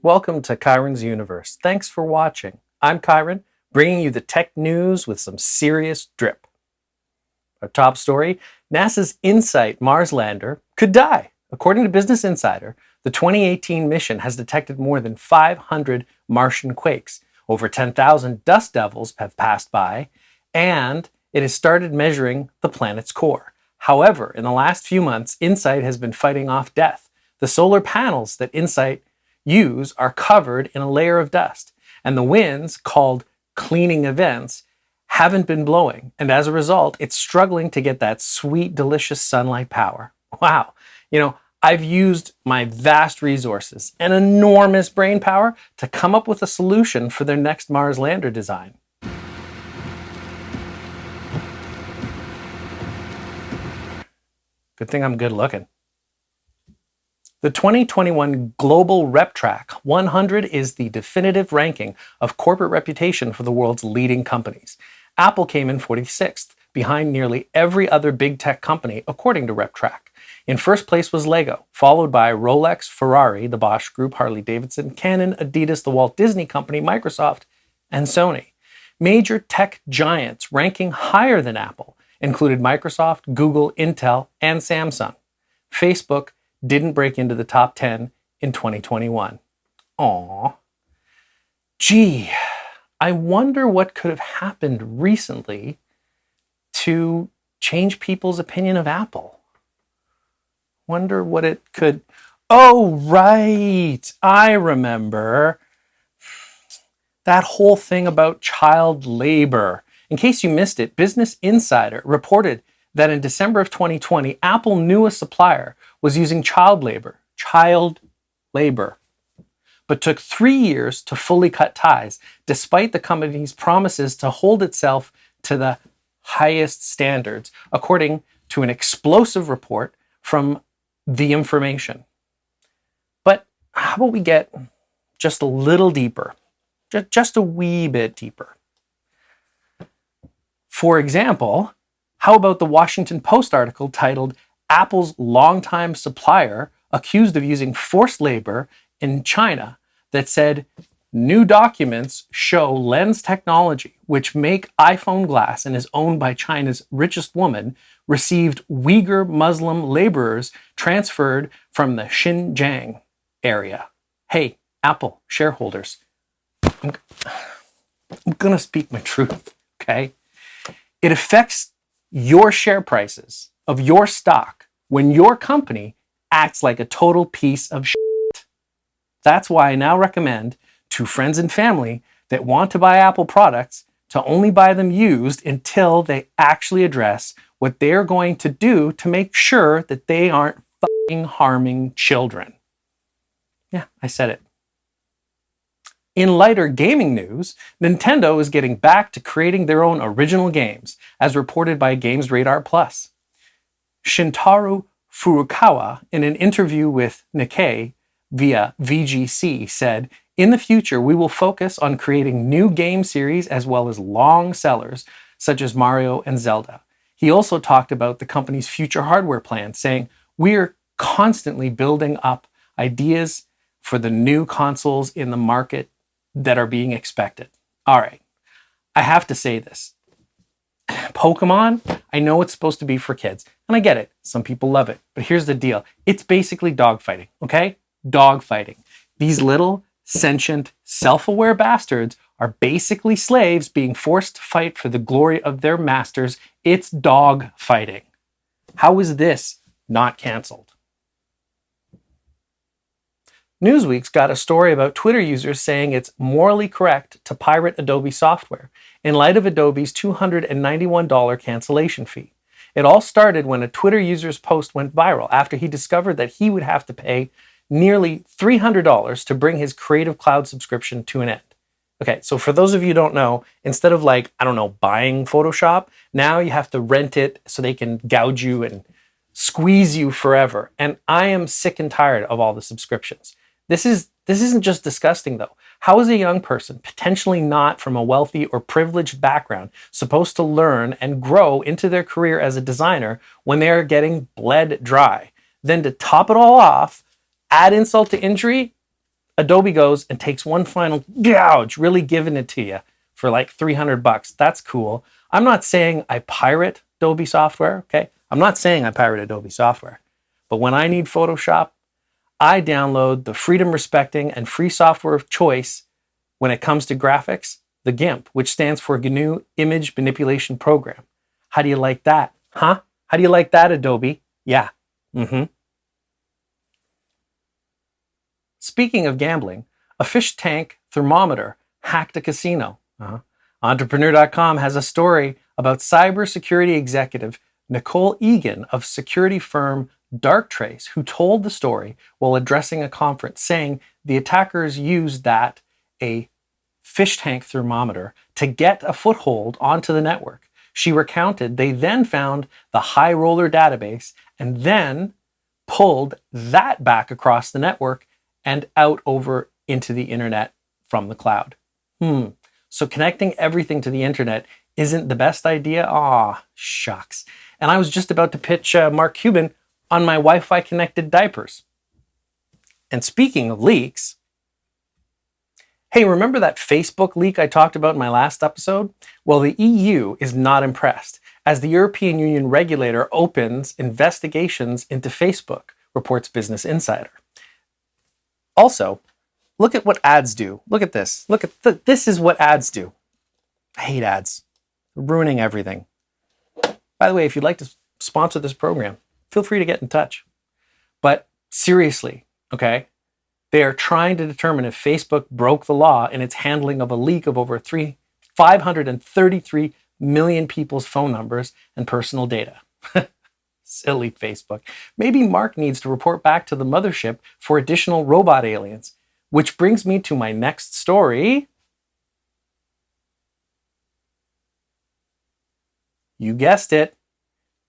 Welcome to Chiron's Universe. Thanks for watching. I'm Chiron, bringing you the tech news with some serious drip. Our top story, NASA's InSight Mars lander could die. According to Business Insider, the 2018 mission has detected more than 500 Martian quakes. Over 10,000 dust devils have passed by, and it has started measuring the planet's core. However, in the last few months, InSight has been fighting off death. The solar panels that InSight use are covered in a layer of dust, and the winds, called cleaning events, haven't been blowing, and as a result, it's struggling to get that sweet, delicious sunlight power. Wow. I've used my vast resources and enormous brain power to come up with a solution for their next Mars lander design. Good thing I'm good looking. The 2021 global RepTrak 100 is the definitive ranking of corporate reputation for the world's leading companies. Apple came in 46th, behind nearly every other big tech company, according to RepTrak. In first place was Lego, followed by Rolex, Ferrari, the Bosch Group, Harley-Davidson, Canon, Adidas, the Walt Disney Company, Microsoft, and Sony. Major tech giants ranking higher than Apple included Microsoft, Google, Intel, and Samsung. Facebook didn't break into the top 10 in 2021. Aww. Gee, I wonder what could have happened recently to change people's opinion of Apple. Wonder what it could... Oh, right. I remember that whole thing about child labor. In case you missed it, Business Insider reported that in December of 2020, Apple knew a supplier was using child labor, but took 3 years to fully cut ties, despite the company's promises to hold itself to the highest standards, according to an explosive report from The Information. But how about we get just a little deeper, just a wee bit deeper? For example, how about the Washington Post article titled Apple's longtime supplier accused of using forced labor in China that said new documents show lens technology, which make iPhone glass and is owned by China's richest woman, received Uyghur Muslim laborers transferred from the Xinjiang area. Hey, Apple shareholders, I'm gonna speak my truth, okay? It affects your share prices of your stock when your company acts like a total piece of shit. That's why I now recommend to friends and family that want to buy Apple products to only buy them used until they actually address what they're going to do to make sure that they aren't fucking harming children. Yeah, I said it. In lighter gaming news, Nintendo is getting back to creating their own original games, as reported by Games Radar Plus. Shintaro Furukawa, in an interview with Nikkei via VGC, said, "In the future, we will focus on creating new game series as well as long sellers, such as Mario and Zelda." He also talked about the company's future hardware plans, saying, "We're constantly building up ideas for the new consoles in the market that are being expected." All right, I have to say this. Pokemon, I know it's supposed to be for kids, and I get it. Some people love it, but here's the deal. It's basically dogfighting, okay? Dogfighting. These little, sentient, self-aware bastards are basically slaves being forced to fight for the glory of their masters. It's dogfighting. How is this not canceled? Newsweek's got a story about Twitter users saying it's morally correct to pirate Adobe software in light of Adobe's $291 cancellation fee. It all started when a Twitter user's post went viral after he discovered that he would have to pay nearly $300 to bring his Creative Cloud subscription to an end. Okay, so for those of you who don't know, instead of buying Photoshop, now you have to rent it so they can gouge you and squeeze you forever. And I am sick and tired of all the subscriptions. This isn't just disgusting though. How is a young person, potentially not from a wealthy or privileged background, supposed to learn and grow into their career as a designer when they are getting bled dry? Then to top it all off, add insult to injury, Adobe goes and takes one final gouge, really giving it to you for like $300. That's cool. I'm not saying I pirate Adobe software, okay? I'm not saying I pirate Adobe software. But when I need Photoshop, I download the freedom-respecting and free software of choice when it comes to graphics, the GIMP, which stands for GNU Image Manipulation Program. How do you like that? Huh? How do you like that, Adobe? Yeah. Speaking of gambling, a fish tank thermometer hacked a casino. Entrepreneur.com has a story about cybersecurity executive Nicole Egan of security firm Darktrace, who told the story while addressing a conference, saying the attackers used a fish tank thermometer to get a foothold onto the network. She recounted they then found the high roller database and then pulled that back across the network and out over into the internet from the cloud. So connecting everything to the internet isn't the best idea? Aw, shucks. And I was just about to pitch Mark Cuban on my Wi-Fi connected diapers. And speaking of leaks, hey, remember that Facebook leak I talked about in my last episode? Well, the EU is not impressed, as the European Union regulator opens investigations into Facebook, reports Business Insider. Also, look at what ads do. Look at this. This is what ads do. I hate ads. They're ruining everything. By the way, if you'd like to sponsor this program, feel free to get in touch. But seriously, okay? They are trying to determine if Facebook broke the law in its handling of a leak of over 533 million people's phone numbers and personal data. Silly Facebook. Maybe Mark needs to report back to the mothership for additional robot aliens. Which brings me to my next story. You guessed it.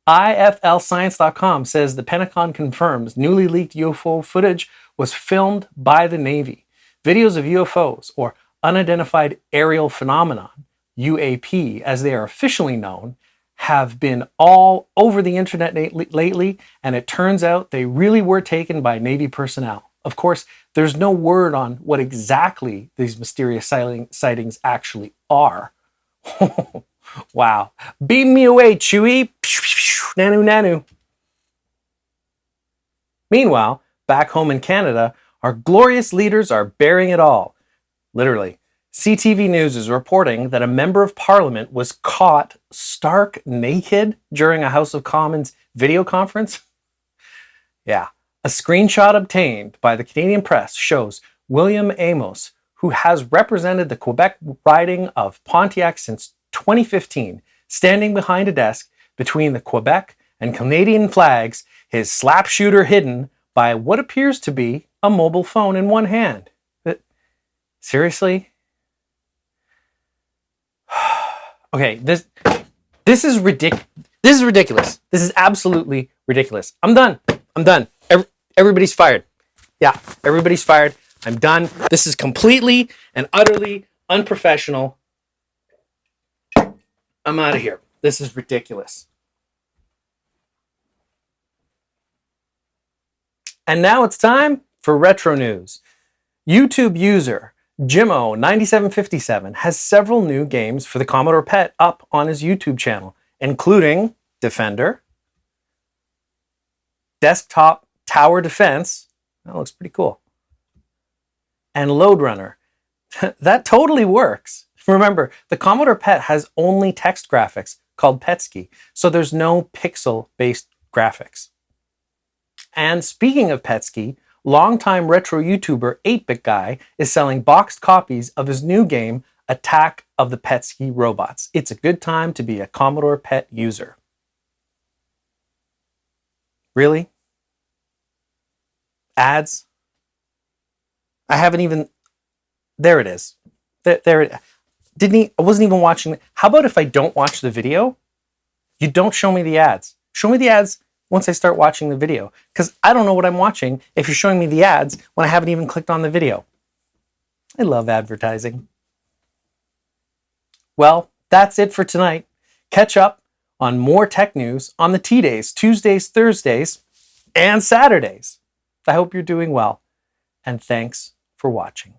IFLscience.com says the Pentagon confirms newly leaked UFO footage was filmed by the Navy. Videos of UFOs, or unidentified aerial phenomenon, UAP as they are officially known, have been all over the internet lately, and it turns out they really were taken by Navy personnel. Of course, there's no word on what exactly these mysterious sightings actually are. Wow. Beam me away, Chewie. Nanu, nanu. Meanwhile, back home in Canada, our glorious leaders are bearing it all. Literally. CTV News is reporting that a member of Parliament was caught stark naked during a House of Commons video conference. Yeah. A screenshot obtained by the Canadian press shows William Amos, who has represented the Quebec riding of Pontiac since 2015, standing behind a desk between the Quebec and Canadian flags, his slap shooter hidden by what appears to be a mobile phone in one hand. Seriously? Okay, this is ridiculous. This is ridiculous. This is absolutely ridiculous. I'm done. Everybody's fired. Yeah, everybody's fired. I'm done. This is completely and utterly unprofessional. I'm out of here. This is ridiculous. And now it's time for retro news. YouTube user Jimmo9757 has several new games for the Commodore PET up on his YouTube channel, including Defender, Desktop Tower Defense, that looks pretty cool, and Load Runner. That totally works. Remember, the Commodore PET has only text graphics called PETSCI, so there's no pixel-based graphics. And speaking of PETSCI, longtime retro YouTuber 8-Bit Guy is selling boxed copies of his new game, Attack of the PETSCI Robots. It's a good time to be a Commodore PET user. Really? Ads? I haven't even... There it is. There it... I wasn't even watching... How about if I don't watch the video? You don't show me the ads. Show me the ads once I start watching the video, because I don't know what I'm watching if you're showing me the ads when I haven't even clicked on the video. I love advertising. Well, that's it for tonight. Catch up on more tech news on the T-Days, Tuesdays, Thursdays, and Saturdays. I hope you're doing well, and thanks for for watching.